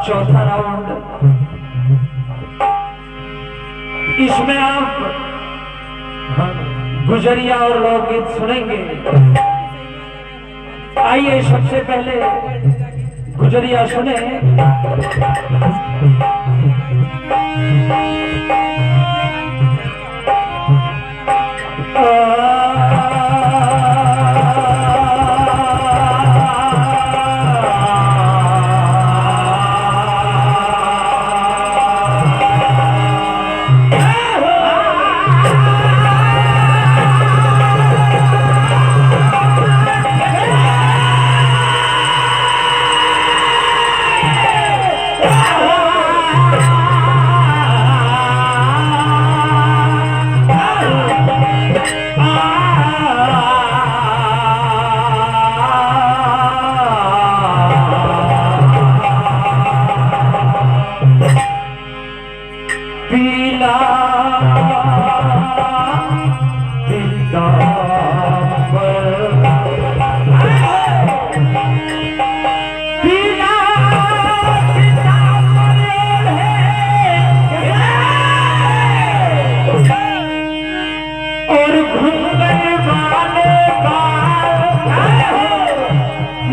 चौथा राउंड, इसमें आप गुजरिया और लोकगीत सुनेंगे। आइए सबसे पहले गुजरिया सुने।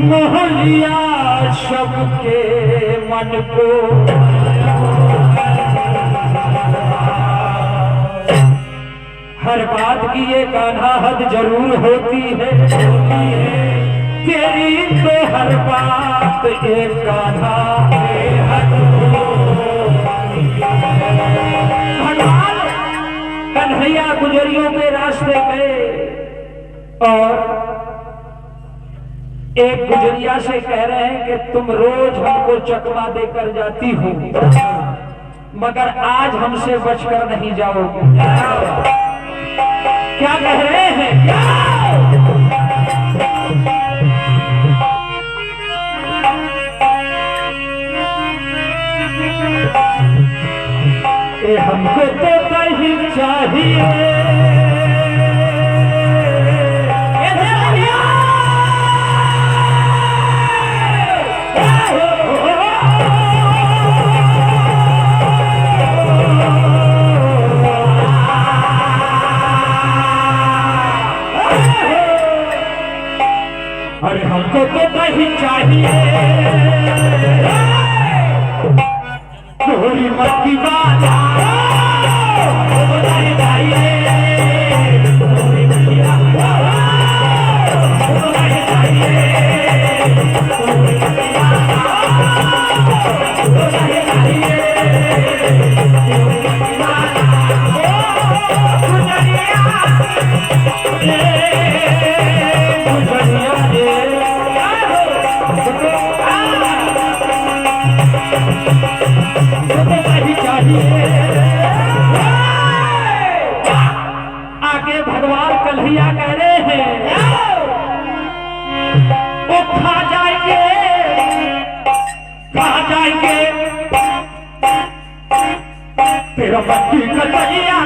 मोहलिया सबके मन को हर बात की एक आधा हद जरूर होती है, तेरी तो हर बात एक आधा हद। भगवान कन्हैया गुजरियों के रास्ते गए और एक गुजरिया से कह रहे हैं कि तुम रोज हमको चकमा देकर जाती हो, मगर आज हमसे बचकर नहीं जाओगे। क्या कह रहे हैं? हमको तो कहीं चाहिए और हमको तो कहीं चाहिए थोड़ी मस्ती वाला चाहिए। आगे भगवान कन्हैया कह रहे हैं वो खा जाएंगे तेरा बच्ची कन्हैया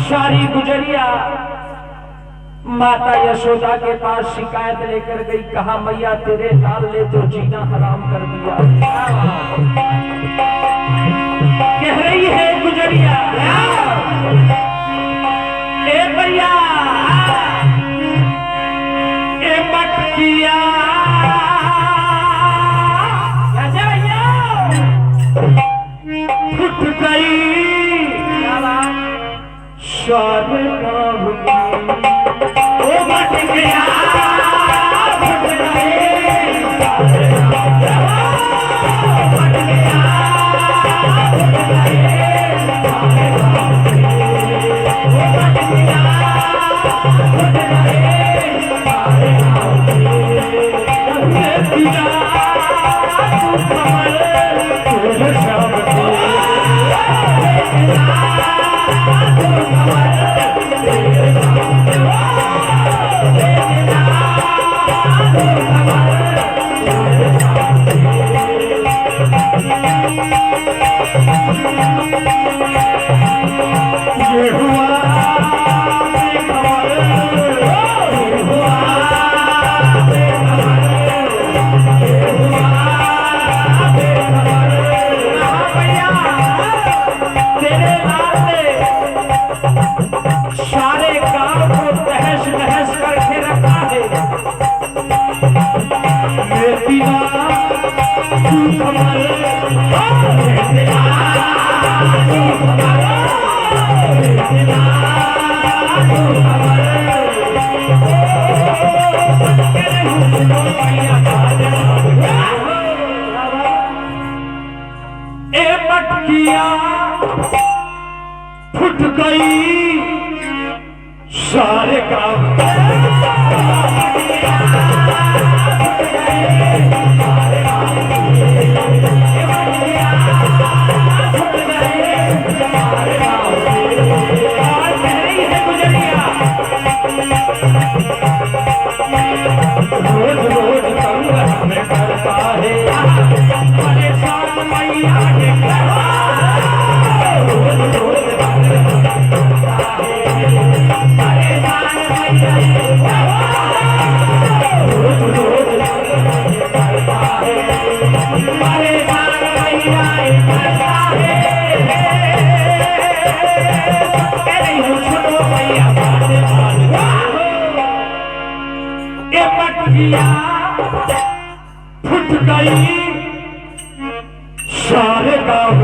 सारी गुजरिया माता यशोदा के पास शिकायत लेकर गई। कहा मैया तेरे लाल ने तो जीना हराम कर दिया। कह रही है गुजरिया ए भैया ए मटकिया फुट गई शाद वो मट गया सारे गांव को तहस नहस करके रखा है। ए मटकिया फुट गई सारे काम रोज रोज तंग में करता है परेशान मैया रोज रोज फुट गई सारे गाँव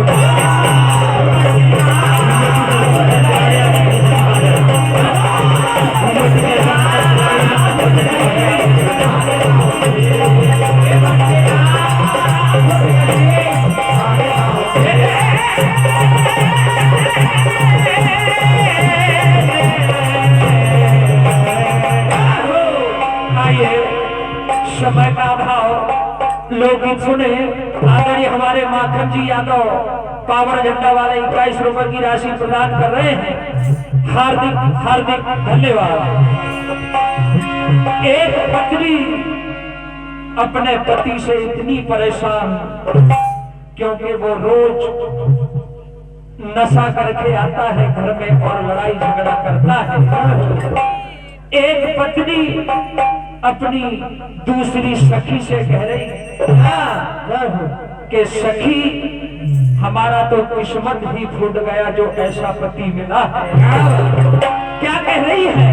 समय का अभाव लोग सुने। आदरणीय हमारे माखन जी यादव पावर झंडा वाले 21 रुपए की राशि प्रदान कर रहे हैं। हार्दिक हार्दिक धन्यवाद। एक पत्नी अपने पति से इतनी परेशान, क्योंकि वो रोज नशा करके आता है घर में और लड़ाई झगड़ा करता है। एक पत्नी अपनी दूसरी सखी से कह रही कि सखी, हमारा तो किस्मत ही फूट गया जो ऐसा पति मिला है। क्या कह रही है?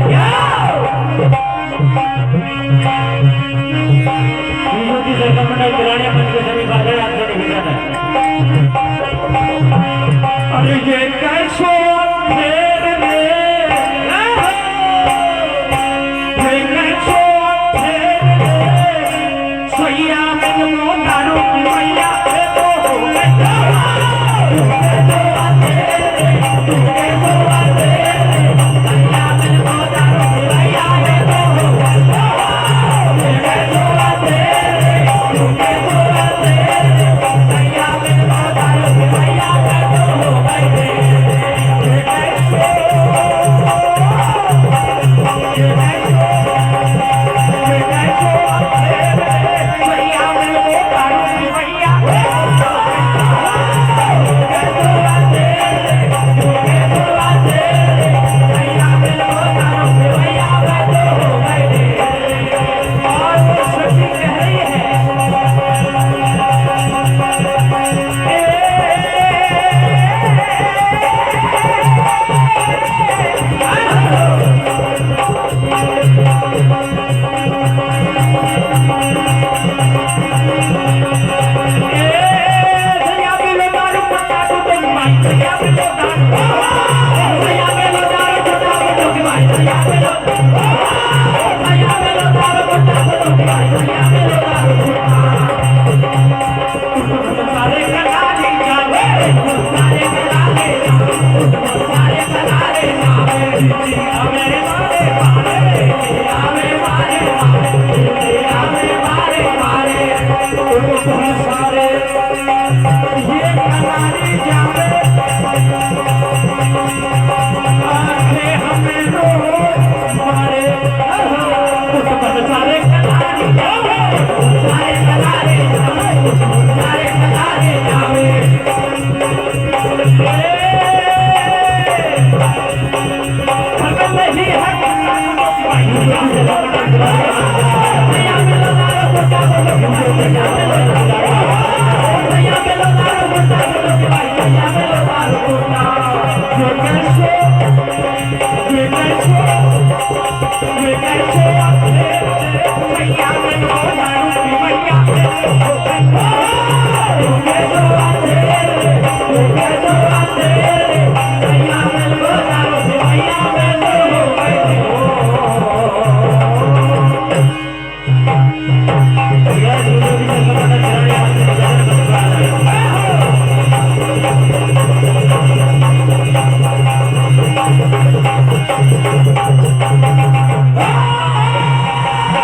अरे ये कैसो Yeah.